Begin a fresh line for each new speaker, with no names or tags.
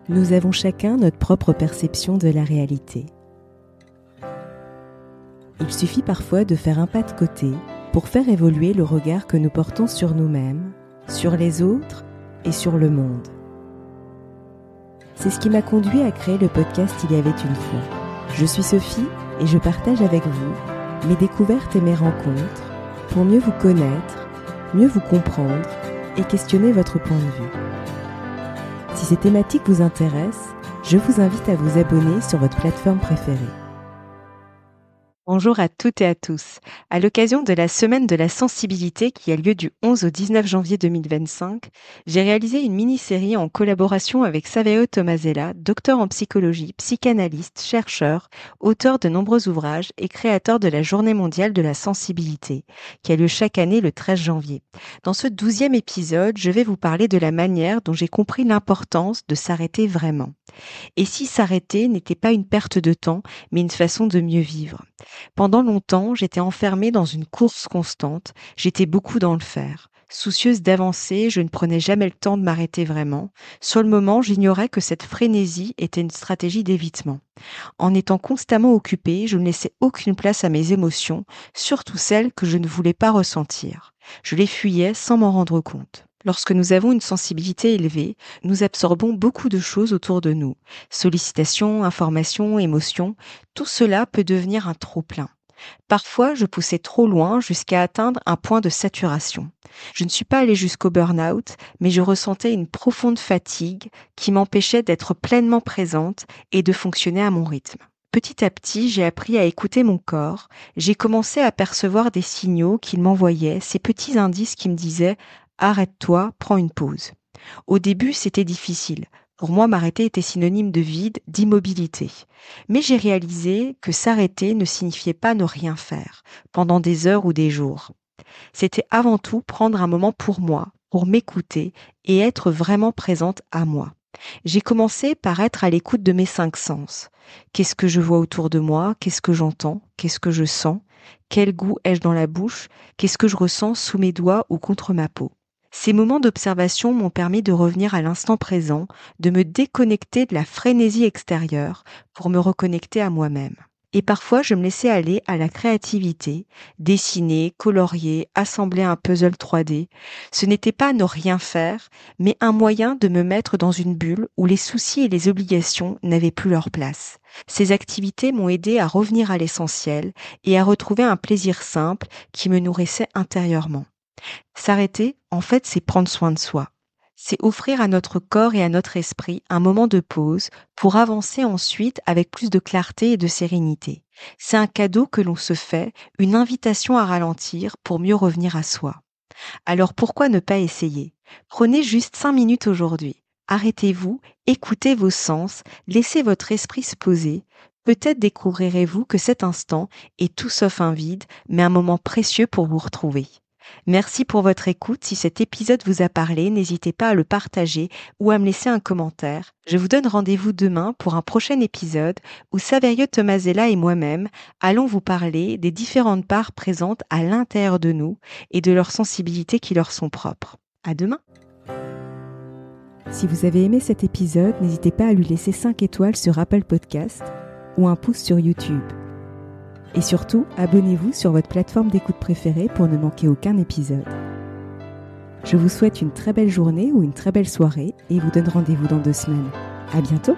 Nous avons chacun notre propre perception de la réalité. Il suffit parfois de faire un pas de côté pour faire évoluer le regard que nous portons sur nous-mêmes, sur les autres et sur le monde. C'est ce qui m'a conduit à créer le podcast Il y avait une fois. Je suis Sophie et je partage avec vous mes découvertes et mes rencontres pour mieux vous connaître, mieux vous comprendre et questionner votre point de vue. Si ces thématiques vous intéressent, je vous invite à vous abonner sur votre plateforme préférée. Bonjour à toutes et à tous. À l'occasion de la Semaine de la sensibilité qui a lieu du 11 au 19 janvier 2025, j'ai réalisé une mini-série en collaboration avec Saveo Tomasella, docteur en psychologie, psychanalyste, chercheur, auteur de nombreux ouvrages et créateur de la Journée mondiale de la sensibilité, qui a lieu chaque année le 13 janvier. Dans ce 12e épisode, je vais vous parler de la manière dont j'ai compris l'importance de s'arrêter vraiment. Et si s'arrêter n'était pas une perte de temps, mais une façon de mieux vivre. Pendant longtemps, j'étais enfermée dans une course constante, j'étais beaucoup dans le faire. Soucieuse d'avancer, je ne prenais jamais le temps de m'arrêter vraiment. Sur le moment, j'ignorais que cette frénésie était une stratégie d'évitement. En étant constamment occupée, je ne laissais aucune place à mes émotions, surtout celles que je ne voulais pas ressentir. Je les fuyais sans m'en rendre compte. Lorsque nous avons une sensibilité élevée, nous absorbons beaucoup de choses autour de nous. Sollicitations, informations, émotions, tout cela peut devenir un trop-plein. Parfois, je poussais trop loin jusqu'à atteindre un point de saturation. Je ne suis pas allée jusqu'au burn-out, mais je ressentais une profonde fatigue qui m'empêchait d'être pleinement présente et de fonctionner à mon rythme. Petit à petit, j'ai appris à écouter mon corps. J'ai commencé à percevoir des signaux qu'il m'envoyait, ces petits indices qui me disaient « Arrête-toi, prends une pause ». Au début, c'était difficile. Pour moi, m'arrêter était synonyme de vide, d'immobilité. Mais j'ai réalisé que s'arrêter ne signifiait pas ne rien faire, pendant des heures ou des jours. C'était avant tout prendre un moment pour moi, pour m'écouter et être vraiment présente à moi. J'ai commencé par être à l'écoute de mes 5 sens. Qu'est-ce que je vois autour de moi? Qu'est-ce que j'entends? Qu'est-ce que je sens? Quel goût ai-je dans la bouche? Qu'est-ce que je ressens sous mes doigts ou contre ma peau? Ces moments d'observation m'ont permis de revenir à l'instant présent, de me déconnecter de la frénésie extérieure pour me reconnecter à moi-même. Et parfois, je me laissais aller à la créativité, dessiner, colorier, assembler un puzzle 3D. Ce n'était pas ne rien faire, mais un moyen de me mettre dans une bulle où les soucis et les obligations n'avaient plus leur place. Ces activités m'ont aidé à revenir à l'essentiel et à retrouver un plaisir simple qui me nourrissait intérieurement. S'arrêter, en fait, c'est prendre soin de soi. C'est offrir à notre corps et à notre esprit un moment de pause pour avancer ensuite avec plus de clarté et de sérénité. C'est un cadeau que l'on se fait, une invitation à ralentir pour mieux revenir à soi. Alors pourquoi ne pas essayer? Prenez juste 5 minutes aujourd'hui. Arrêtez-vous, écoutez vos sens, laissez votre esprit se poser. Peut-être découvrirez-vous que cet instant est tout sauf un vide, mais un moment précieux pour vous retrouver. Merci pour votre écoute. Si cet épisode vous a parlé, n'hésitez pas à le partager ou à me laisser un commentaire. Je vous donne rendez-vous demain pour un prochain épisode où Saveo Tomasella et moi-même allons vous parler des différentes parts présentes à l'intérieur de nous et de leurs sensibilités qui leur sont propres. À demain! Si vous avez aimé cet épisode, n'hésitez pas à lui laisser 5 étoiles sur Apple Podcast ou un pouce sur YouTube. Et surtout, abonnez-vous sur votre plateforme d'écoute préférée pour ne manquer aucun épisode. Je vous souhaite une très belle journée ou une très belle soirée et vous donne rendez-vous dans 2 semaines. À bientôt!